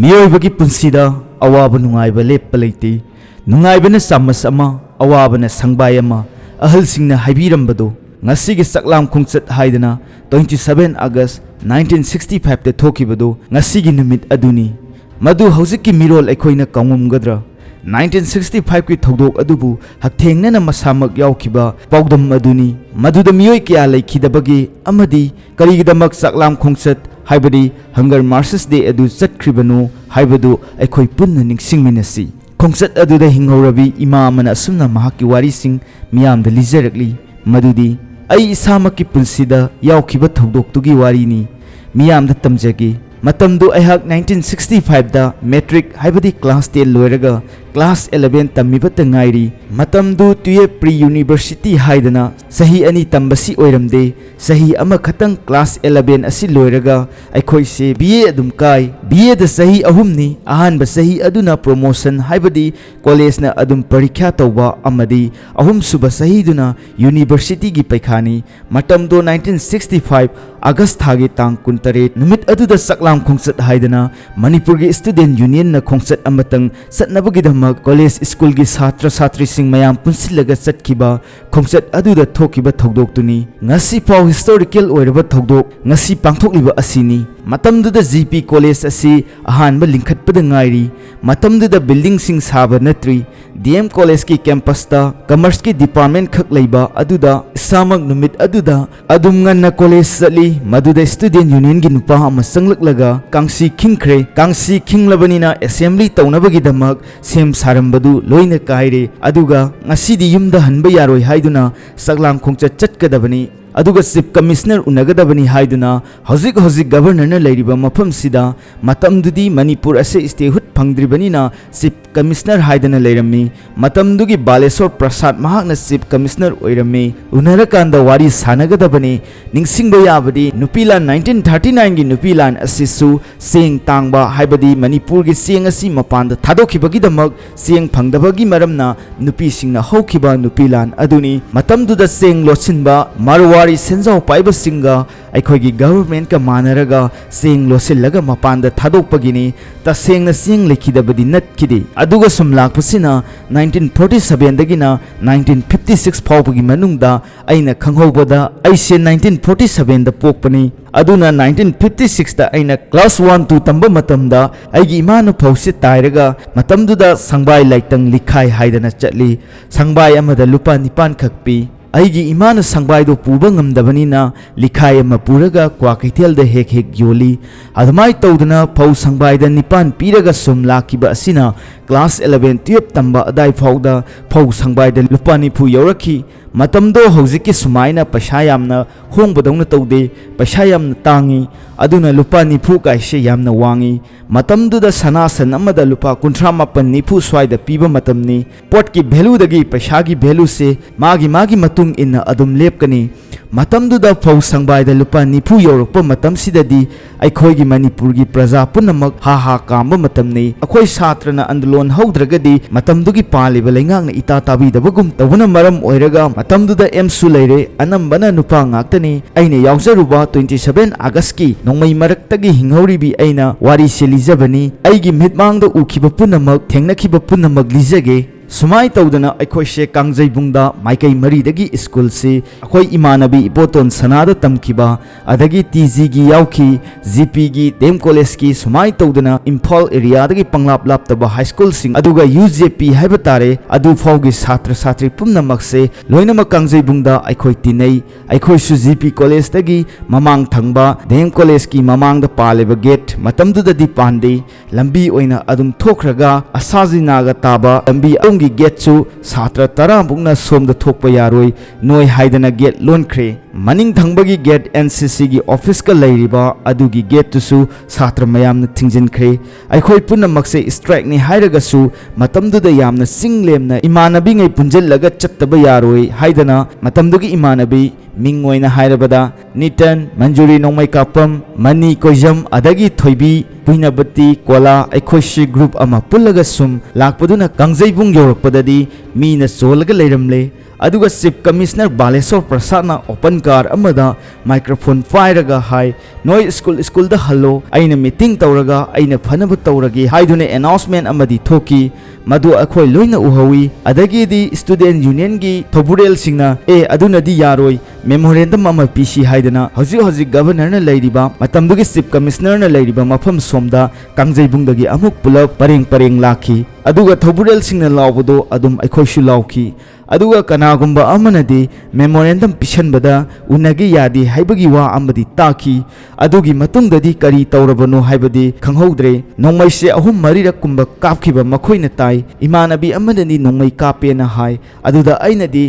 मियोइबगी पुंसीदा अवाब नुंगाइबा लेप्पा लेते नुंगाइबना सामस अमा अवाबना संगबाय अमा अहलसिंगना हाइबिरंबदो ngasiगी saklam khungchat haidana 27 August 1965 te thokibado ngasigi numit aduni madu haujiki mirol ekhoina kangumgadra 1965 ki thodok adubu hakthengna na masamak yaukiba paodm aduni maduda miyoi kya laikhidabagi amadi karigidamak saklam khungchat haibadi hunger marches day adu chatkribano haibadu ekhoi punna ningsingminasi khungchat aduda hinghwrabi ima amana asumna mahaki wari sing miyamda lijarakli madudi ai isamaki punsida yaukiba thodoktugi warini miyamda tamjagi matamdu aihak 1965 da metric haibadi class 10 loiraga class 11 tamibata ngairi matamdu tuye pre university haidana sahi ani tambasi oiramde sahi ama khatang class 11 asi loiraga aikhoi se BA adum kai BA da sahi ahumni ahan ba sahi aduna promotion haibadi college na adum parikha tawba amadi ahum suba sahi duna university gi paikhani matamdu 1965 August thagi tang 18 numit aduda saklam khongchat haidana Manipur gi student union na khongchat amatang satnabagi college school gi satra satri sing mayam punsilaga chatkiba khongchat aduda thokiba thodok tuni ngasi pau historical oiraba thodok ngasi pangthokliba asini matamduda GP college asi ahanba lingkhatpada ngairi matamduda building sing saba natri DM college ki campus ta commerce ki department khak leiba aduda samak numit aduda adum nganna college sali maduda student union gi nupa ama sanglak kangsi khinglabani na assembly taunabagi damak sem sarambadu loina kaire aduga ngasidi yumda hanba yaroi haiduna saklam khongcha chatkadabani aduga chief commissioner unagadabani haiduna hozik governor na leiriba mafam sida matamdudi Manipur ase stehut phangdribani na chief commissioner haidana leirami matamdugi Baleswar Prasad mahakna chief commissioner oirami unarakanda wari sanagadabani ningsingba yabadi nupilan 1939 gi nupilan asisu seng tangba haibadi Manipur gi seng asi mapanda thadokibagi damak seng phangdabagi maramna nupi singna hokhiba nupilan aduni matamduda seng lochinba marwari senjau paiba singa aikhoigi government ka manaraga seng losillaga mapanda thadokpagini ta sengna seng lekhidabadi natkidi aduga sumlakpasina 1947 dagina 1956 phawbagi manungda aina khanghobada aise 1947 da pokpani aduna 1956 da aina class 1 2 tamba matamda aigi imanu phawse tairaga matamduda sangbai laitang likhai haidana chatli sangbai amada lupa nipan khakpi aigi imanu sangbai do puba ngamdabani na likhai ama puraga kwa kaithel da hek yoli admai tawdana phau sangbai da nipan piraga sum lakiba asina class 11 12 tamba adai phawda phau sangbai da lupani phu yoraki matamdo hojiki sumaina paisa yamna hongbadongna tawde paisa yamna tangi aduna lupa nifu kaise yamna wangi matamduda sanasan amada lupa 38 nifu swaida piba matamni pot ki value dagi paisa gi value se magi matung inna adum lepkani matamduda phau sangbai da lupa nifu yorokpa matam sidadi aikhoi gi Manipur gi praja punamak ha kamba matamni akhoi satrana andolon haudragadi matamdugi paliba lengang na ita tabi dabagum tawuna maram oiraga matamduda emsu leire anambana nupa ngaktani aina yawjaruba 27 August ki nongmai maraktagi hinghwrabi aina wari selijabani aigi mitmangda ukhiba punamak thengnakhiba punamak lijage sumai tawdana aikhoi se kangjaibungda maikai maridagi school se akhoi imanabi ipoton sanada tamkiba adagi TG gi yauki GP gi dem college ki sumai tawdana Imphal area dagi panglap laptaba high school sing aduga UJP haiba tare adu phawgi satra satri pumnamak se loinama kangjaibungda aikhoi tinai aikhoi su GP college dagi mamang thangba dem college ki mamang da paleba gate matamduda di pande lambi oina adum thokraga asajinaga taba lambi gi gate chu satra tara bungna somda thokpa yaroi noi haidana gate lonkre maning thangbagi gate NCC gi office ka leiriba adugi gate tu su satra mayamna thingjinkre aikhoi punna makse strike ni hairaga su matamduda yamna singlemna imanabi ngai punjellaga chattaba yaroi haidana matamdugi imanabi mingoina hairabada Nitan Manjuri nongmai kapam Mani Koijam adagi thoibi puinabati kola aikhoishi group ama pullaga sum lakpaduna kangjaibung yorokpadadi mina cholga leiramle अदुगा chief commissioner Baleshwar प्रसादना open car अमदा microphone पाइरगा हाय नोय school दा हल्लो आइना meeting तौरगा आइना फनब तौरगे हाइदुने अनाउंसमेंट अमदी थोकी मधु अखोय लोइना उहवी अदगीदी स्टूडेंट यूनियन की थोबुरेल सिंगना अदुनदी यारोय मेमोरेंडम अमा पीसी हाइदना हजिक गवर्नर न लैरिबा मतमदुगी चीफ कमिश्नर न लैरिबा मफम सोमदा कांगजैबुंगदगी अमुक पुलप परेंग लाखी अदुगा थोबुरेल सिंगना लावबदो अदुम अखोयसु लावखी अदुगा कनागुंबा अमनदी मेमोरेंडम पिछनबदा उनगी यादी हाइबगी वा अमदी ताखी अदुगी मतुंगददी करी तौरबनो हाइबदी खंगहौद्रे नोंमैसे अहुम मरिरक कुंबा कापखिबा मखोयना ताई इमानबी अमदनी नोंमै कापेना हाय अदुदा अइनदी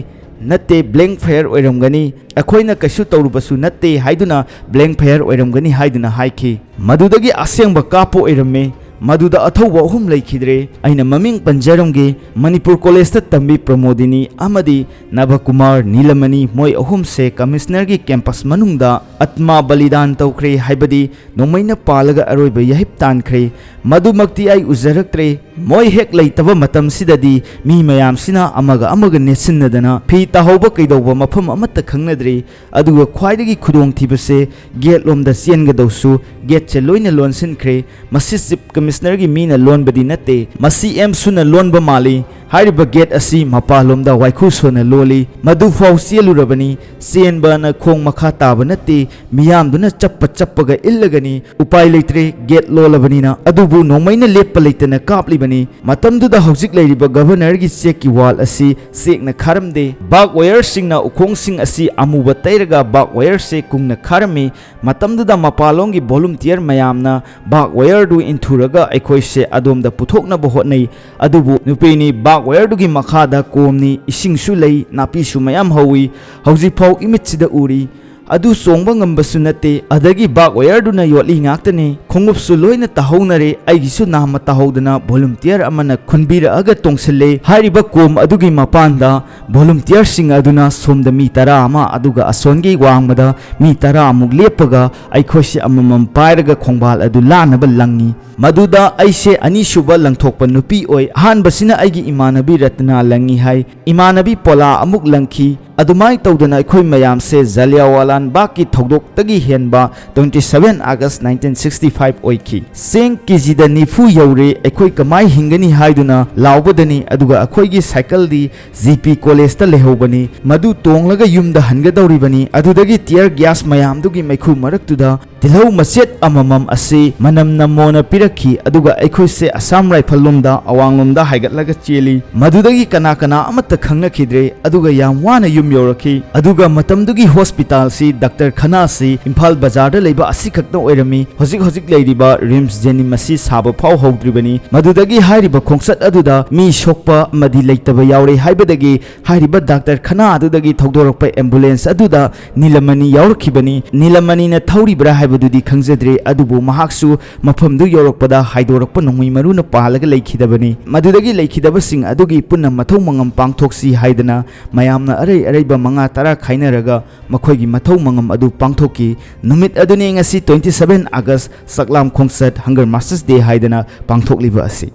नत्ते ब्लैंक फेयर ओइरमगनी अखोयना कशु तौरुबसु नत्ते हाइदुना ब्लैंक फेयर ओइरमगनी हाइदुना हाइखी मदुदगी असेंबा कापो ओइरमे मधुदा अथौबा अहुम लैखिद्रे अइना ममिंग पंजरमगे मणिपुर कॉलेज तंबी प्रमोदिनी अमदी नभकुमार नीलमणि मोय अहुम से कमिश्नर की कैंपस मनुंगदा आत्मा बलिदान तौख्रे हाइबदी नोंमैना पालगा अरोइबा यहिप तानख्रे मधुमक्ति आई उजरक्त्रे मोय हेक लैतबा मतमसिददी मी मयामसिना अमगा नेसिनदना फी ताहौबा कैदौबा मफम अमत्ता खंगनद्रे अदुगा ख्वाइदगी खुदोंथिबसे गेट लोमदा चेनगदौसु गेट से लोइना लोनसिनख्रे मसि चीफ कमिश्नर की मीना लोनबदी नत्ते मसि एम सुना लोनबा माली हाइरिबा गेट असी मपालोमदा वाइखु सोना लोली मधु फाउ चेलुरबनी चेनबना खोंग मखा ताबा नत्ते मियामदुना चप्पगा इल्लगनी उपाय लेत्रे गेट लोलबनीना अदुबु नोंमैना लेप्पा लेतना कापलिबनी मतमदुदा हौजिक लैरिबा गवर्नर की चेक की वाल असी सेकना खारमदे बाग वायर सिंगना उखोंग सिंग असी अमुबा तैरगा बाग वायर से कुंगना खारमी मतमदुदा मपालोंग की वॉलंटियर मयामना बाग वायर दु इंथुरगा अखोइसे अदोमदा पुथोकनबा होटनै अदुबु नुपेनी बाग वायरदुगी मखादा कोमनी इसिंगसु लई नापीसु मयाम हौई हौजिफाउ इमिटसिदा उरी अदु सोंबा ngambasु nate adagi bag wire duna yotli ngaktane khongupsu loina tahonare aigisu nama tahodana volunteer amana khunbira aga tongselle hariba kom adugi mapanda volunteer sing aduna somda mi tara ama aduga asongi wangmada mi tara amuk lepaga aikhoise amamam pairaga khongbal adu lanaba langi maduda aise ani suba langthokpa nupi oi hanbasina aigi imanabi ratna langi hai imanabi pola amuk langki adumai tawdana akhoi mayam se Jallianwala Bagh थौदोक तगी हेनबा 27 August 1965 ओइखी Seng केजीदा निफु you're अखोई कमाई हिंगनी हाइदुना लावबदनी अदुगा अखोईगी cycle दी GP college ता लेहोबनी मदु तोंगलगा युमदा हनगदौरिबनी अदुदगी tier gas मयामदुगी मैखु मरक्तुदा तिलौ मसेट अममम असे मनम नमोना पिरखी अदुगा अखोई से Assam rifle लोमदा अवांगलोमदा हाइगतलगा चेली मदुदगी कना अमत खंगनखिद्रे अदुगा याम वाना युम यौरखी अदुगा मतमदुगी हॉस्पिटल सी डॉक्टर खना से इम्फाल बाजार लेबा असि खक्ता ओइरमी हजिक लेरिबा रिम्स जेनिम मसी साबा फाव हौद्रिबनी मदुदगी हारिबा खोंगसत अदुदा मी सोकपा मदि लेतबा यावरे हाइबदगी हारिबा डॉक्टर खना अदुदगी थौदोरकपा एम्बुलेंस अदुदा नीलमणि यावरखिबनी नीलमणि न थौरिब्रा हाइबदुदी खंगजद्रे अदुबु महाक्सु मफमदु यावरकपदा हाइदोरकपा नोंगै मरुना पालगा लेखिदबनी मदुदगी लेखिदबसिंग अदुगी पुन्ना मथौ मंगम पांगथोक्सी हाइदना मयामना अरैबा मंगा तरा खाइनरगा मखोइगी मथौ मंगम अदु पांगथोकी नुमित अदुने ngasi 27 अगस्त सकलाम खोंगसत हंगर मास्टर्स डे हाइदना पांगथोकलिबा असि